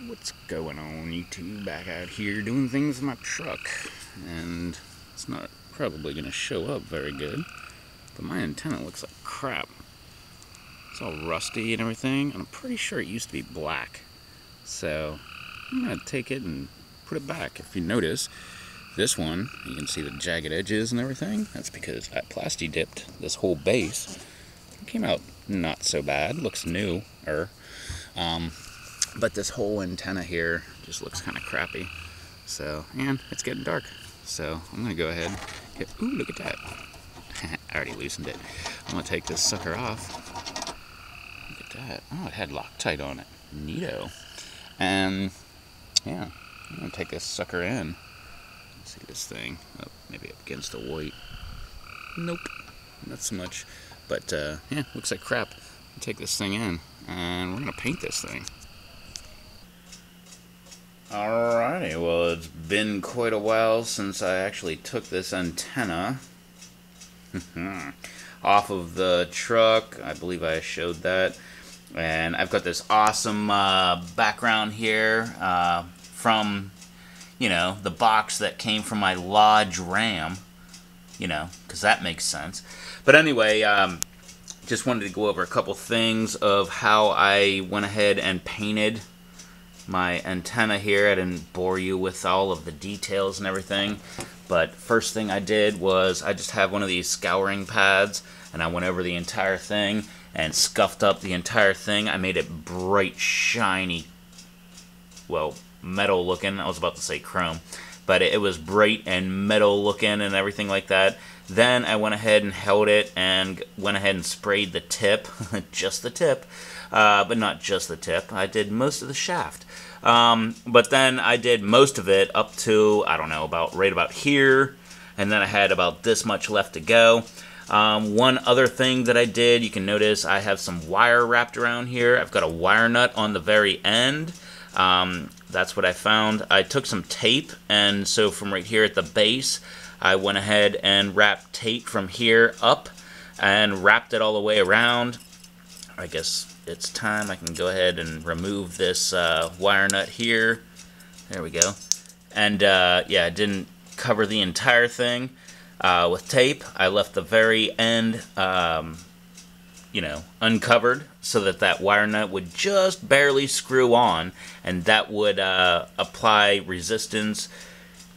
What's going on, YouTube? Back out here doing things in my truck, and it's not probably going to show up very good, but my antenna looks like crap. It's all rusty and everything, and I'm pretty sure it used to be black, so I'm going to take it and put it back. If you notice, this one, you can see the jagged edges and everything. That's because I plasti dipped this whole base. It came out not so bad, looks newer. But this whole antenna here just looks kind of crappy. So, and it's getting dark. So, I'm going to go ahead and get, ooh, look at that. I already loosened it. I'm going to take this sucker off. Look at that. Oh, it had Loctite on it. Neato. And, yeah, I'm going to take this sucker in. Let's see this thing. Oh, maybe up against the white. Nope, not so much. But, yeah, looks like crap. Take this thing in, and we're going to paint this thing. Alrighty, well, it's been quite a while since I actually took this antenna off of the truck. I believe I showed that. And I've got this awesome background here from, you know, the box that came from my Lodge Ram, you know, because that makes sense. But anyway, just wanted to go over a couple things of how I went ahead and painted my antenna here. I didn't bore you with all of the details and everything, but first thing I did was I just have one of these scouring pads, and I went over the entire thing and scuffed up the entire thing. I made it bright, shiny, well, metal looking. I was about to say chrome, but it was bright and metal looking and everything like that. Then I went ahead and held it and went ahead and sprayed the tip, just the tip, but not just the tip. I did most of the shaft. But then I did most of it up to, I don't know, right about here, and then I had about this much left to go. One other thing that I did, you can notice I have some wire wrapped around here. I've got a wire nut on the very end. That's what I found. I took some tape, and so from right here at the base, I went ahead and wrapped tape from here up and wrapped it all the way around. I guess it's time I can go ahead and remove this wire nut here. There we go. And yeah, I didn't cover the entire thing with tape. I left the very end, you know, uncovered so that that wire nut would just barely screw on, and that would apply resistance,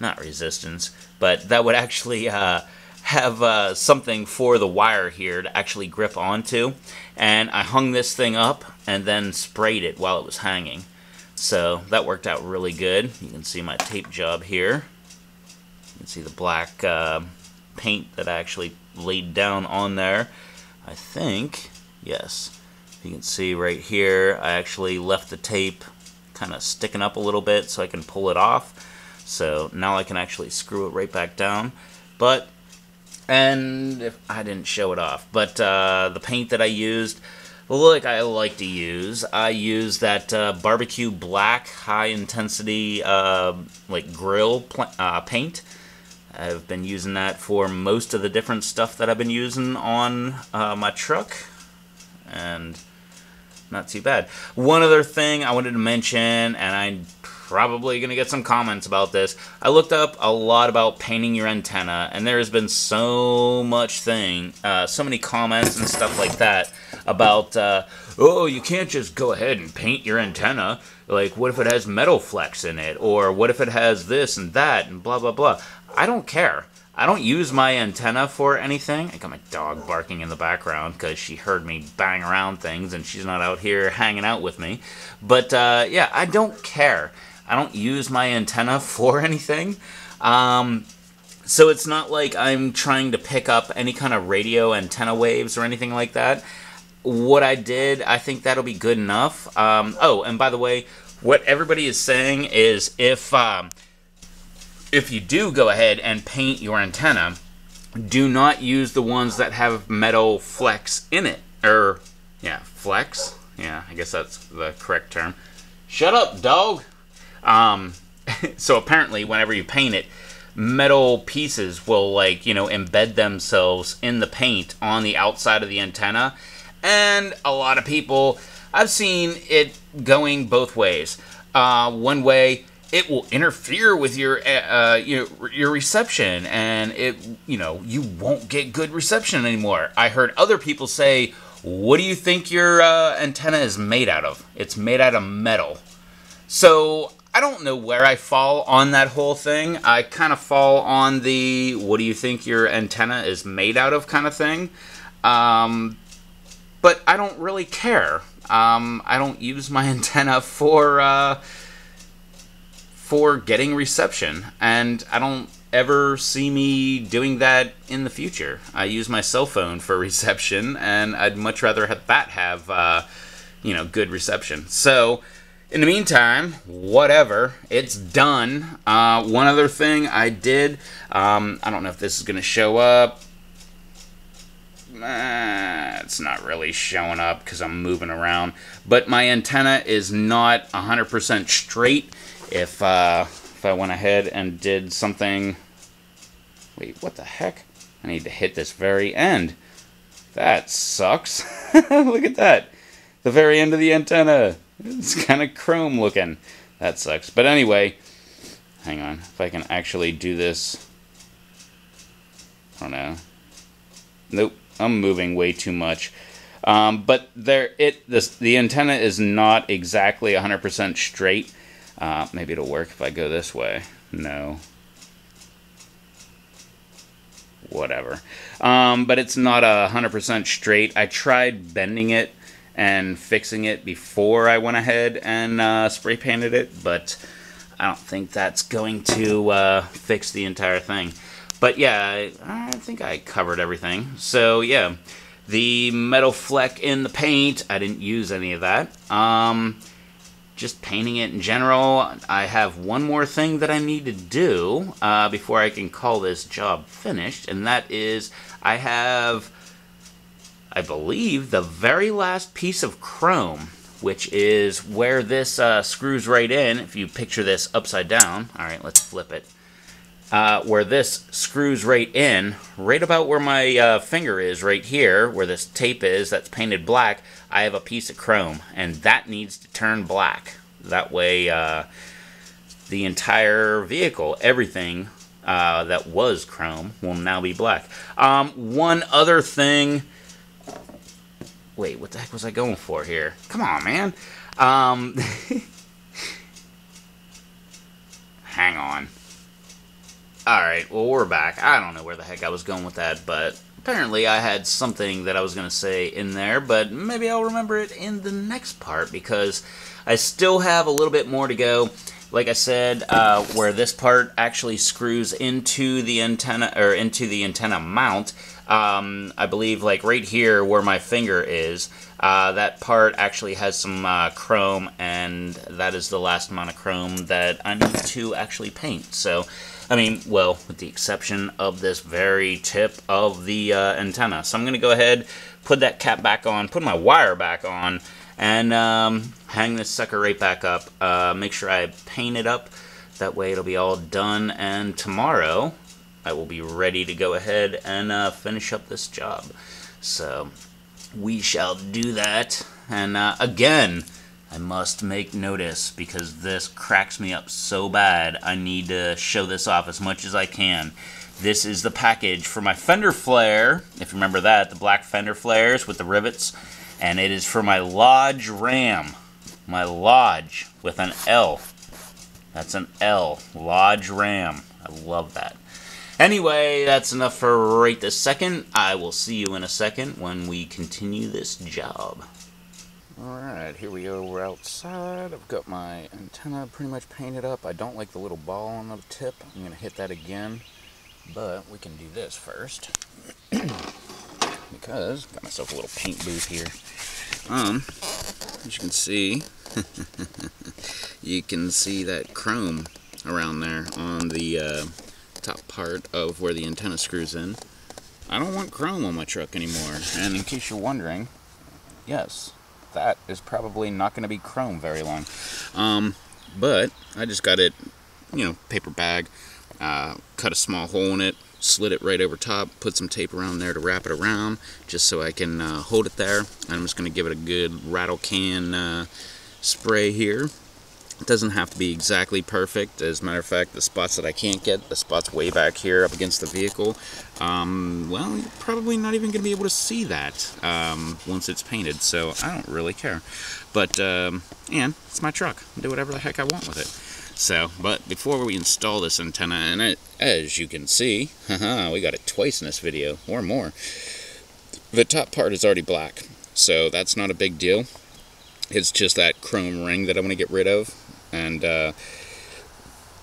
not resistance, but that would actually have something for the wire here to actually grip onto. And I hung this thing up and then sprayed it while it was hanging. So that worked out really good. You can see my tape job here. You can see the black paint that I actually laid down on there. I think, yes, you can see right here I actually left the tape kind of sticking up a little bit so I can pull it off. So now I can actually screw it right back down. But, and if I didn't show it off, but the paint that I used, look, I like to use, I use that barbecue black high intensity like grill paint. I've been using that for most of the different stuff that I've been using on my truck, and not too bad. One other thing I wanted to mention, and I'm probably going to get some comments about this. I looked up a lot about painting your antenna, and there has been so many comments and stuff like that about, oh, you can't just go ahead and paint your antenna. Like, what if it has metal flecks in it? Or what if it has this and that and blah, blah, blah. I don't care. I don't use my antenna for anything. I got my dog barking in the background because she heard me bang around things and she's not out here hanging out with me. But, yeah, I don't care. I don't use my antenna for anything. So it's not like I'm trying to pick up any kind of radio antenna waves or anything like that. What I did, I think that'll be good enough. Oh, and by the way, what everybody is saying is if you do go ahead and paint your antenna, do not use the ones that have metal flecks in it. Yeah, flecks? Yeah, I guess that's the correct term. Shut up, dog! So apparently, whenever you paint it, metal pieces will, like, you know, embed themselves in the paint on the outside of the antenna. And a lot of people, I've seen it going both ways. One way, it will interfere with your reception, and you won't get good reception anymore. I heard other people say, "What do you think your antenna is made out of?" It's made out of metal. So I don't know where I fall on that whole thing. I kind of fall on the "what do you think your antenna is made out of" kind of thing. But I don't really care. I don't use my antenna for getting reception, and I don't ever see me doing that in the future. I use my cell phone for reception, and I'd much rather have that have good reception. So in the meantime, whatever, it's done. One other thing I did, I don't know if this is going to show up. It's not really showing up because I'm moving around, but my antenna is not 100% straight. If I went ahead and did something... Wait, what the heck? I need to hit this very end. That sucks. Look at that. The very end of the antenna. It's kind of chrome looking. That sucks. But anyway, hang on. If I can actually do this... I don't know. Nope. I'm moving way too much. But the antenna is not exactly 100% straight. Maybe it'll work if I go this way. No. Whatever. But it's not 100% straight. I tried bending it and fixing it before I went ahead and spray painted it, but I don't think that's going to fix the entire thing. But yeah, I think I covered everything. So yeah, the metal fleck in the paint, I didn't use any of that. Just painting it in general. I have one more thing that I need to do before I can call this job finished, and that is I have, I believe, the very last piece of chrome, which is where this screws right in. If you picture this upside down, all right, let's flip it. Where this screws right in, right about where my finger is right here, where this tape is that's painted black, I have a piece of chrome, and that needs to turn black. That way the entire vehicle, everything that was chrome, will now be black. One other thing... Wait, what the heck was I going for here? Come on, man. Hang on. Alright, well, we're back. I don't know where the heck I was going with that, but apparently I had something that I was going to say in there, but maybe I'll remember it in the next part, because I still have a little bit more to go. Like I said, where this part actually screws into the antenna, or into the antenna mount, I believe like right here where my finger is, that part actually has some chrome, and that is the last amount of chrome that I need to actually paint. So, I mean, well, with the exception of this very tip of the antenna. So I'm going to go ahead, put that cap back on, put my wire back on, and hang this sucker right back up. Make sure I paint it up. That way it'll be all done, and tomorrow I will be ready to go ahead and finish up this job. So we shall do that. And again, I must make notice, because this cracks me up so bad. I need to show this off as much as I can. This is the package for my fender flare, if you remember that, the black fender flares with the rivets. And it is for my Lodge Ram. My Lodge with an L. That's an L. Lodge Ram. I love that. Anyway, that's enough for right this second. I will see you in a second when we continue this job. Alright, here we go. We're outside. I've got my antenna pretty much painted up. I don't like the little ball on the tip. I'm going to hit that again. But we can do this first. Because I've got myself a little paint booth here. As you can see, you can see that chrome around there on the top part of where the antenna screws in. I don't want chrome on my truck anymore. And in case you're wondering, yes, that is probably not going to be chrome very long. But I just got it, paper bag, cut a small hole in it, slid it right over top, put some tape around there to wrap it around, just so I can hold it there. And I'm just going to give it a good rattle can spray here. It doesn't have to be exactly perfect. As a matter of fact, the spots that I can't get, the spots way back here up against the vehicle, well, you're probably not even going to be able to see that once it's painted, so I don't really care. But, and it's my truck. I'll do whatever the heck I want with it. So, but before we install this antenna, and as you can see, we got it twice in this video, or more. The top part is already black, so that's not a big deal. It's just that chrome ring that I want to get rid of. And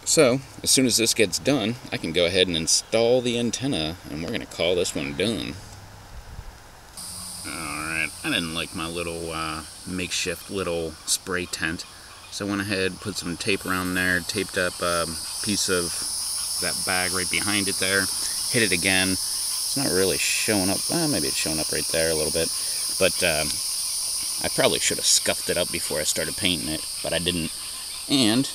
so, as soon as this gets done, I can go ahead and install the antenna, and we're going to call this one done. Alright, I didn't like my little makeshift little spray tent, so I went ahead, put some tape around there, taped up a piece of that bag right behind it there, hit it again. It's not really showing up, well, maybe it's showing up right there a little bit, but I probably should have scuffed it up before I started painting it, but I didn't. And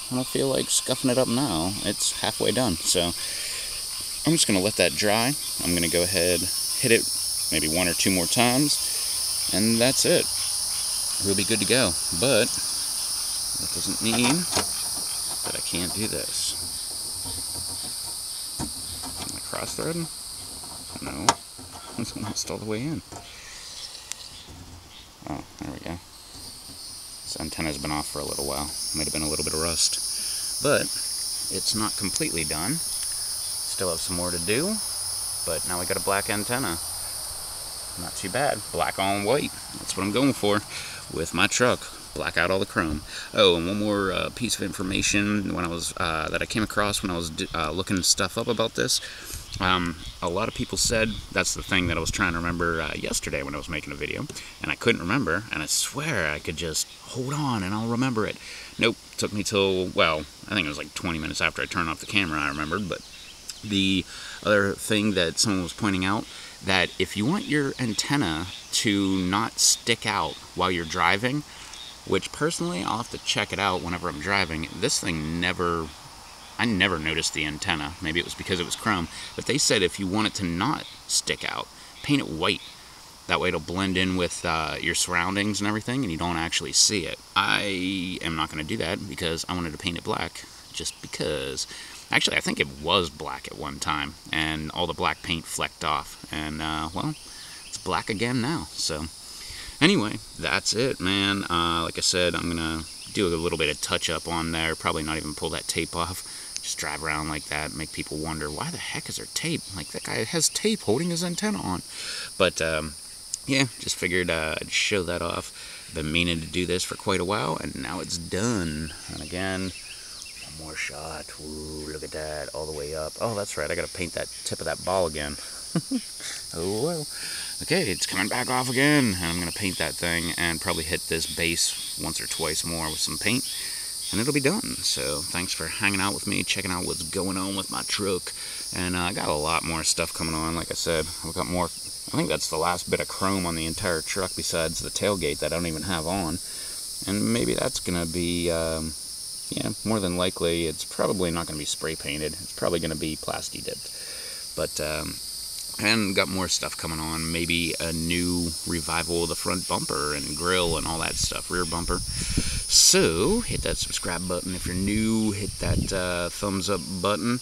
I don't feel like scuffing it up now. It's halfway done, so I'm just going to let that dry. I'm going to go ahead, hit it maybe 1 or 2 more times, and that's it. We'll be good to go. But that doesn't mean that I can't do this. Am I cross-threading? No. It's almost all the way in. Oh, there we go. This antenna's been off for a little while. Might have been a little bit of rust. But it's not completely done. Still have some more to do. But now we got a black antenna. Not too bad. Black on white. That's what I'm going for with my truck. Black out all the chrome. Oh, and one more piece of information when I was that I came across when I was looking stuff up about this. A lot of people said, that's the thing that I was trying to remember yesterday when I was making a video, and I couldn't remember, and I swear I could just hold on and I'll remember it. Nope, took me till, well, I think it was like 20 minutes after I turned off the camera I remembered. But the other thing that someone was pointing out, that if you want your antenna to not stick out while you're driving, which personally I'll have to check it out whenever I'm driving, this thing I never noticed the antenna. Maybe it was because it was chrome. But they said if you want it to not stick out, paint it white. That way it'll blend in with your surroundings and everything, and you don't actually see it. I am not going to do that because I wanted to paint it black. Just because. Actually, I think it was black at one time, and all the black paint flecked off. And, well, it's black again now. So, anyway, that's it, man. Like I said, I'm going to do a little bit of touch-up on there. Probably not even pull that tape off. Just drive around like that, make people wonder, why the heck is there tape? Like, that guy has tape holding his antenna on. But, yeah, just figured I'd show that off. Been meaning to do this for quite a while, and now it's done. And again, one more shot. Ooh, look at that, all the way up. Oh, that's right, I gotta paint that tip of that ball again. Oh, well. Okay, it's coming back off again, and I'm gonna paint that thing, and probably hit this base once or twice more with some paint, and it'll be done. So thanks for hanging out with me, checking out what's going on with my truck. And I got a lot more stuff coming on. Like I said, I've got more. I think that's the last bit of chrome on the entire truck besides the tailgate that I don't even have on. And maybe that's gonna be yeah, more than likely it's probably not gonna be spray painted. It's probably gonna be plasti dipped. But and got more stuff coming on. Maybe a new revival of the front bumper and grill and all that stuff, rear bumper. So hit that subscribe button if you're new. Hit that thumbs up button.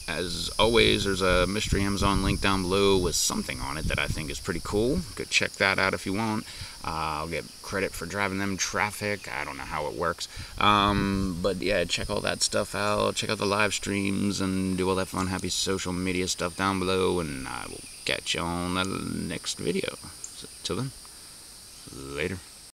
As always, there's a mystery Amazon link down below with something on it that I think is pretty cool. Go check that out if you want. I'll get credit for driving them traffic. I don't know how it works. But yeah, check all that stuff out. Check out the live streams and do all that fun, happy social media stuff down below. And I will catch you on the next video. So, till then, later.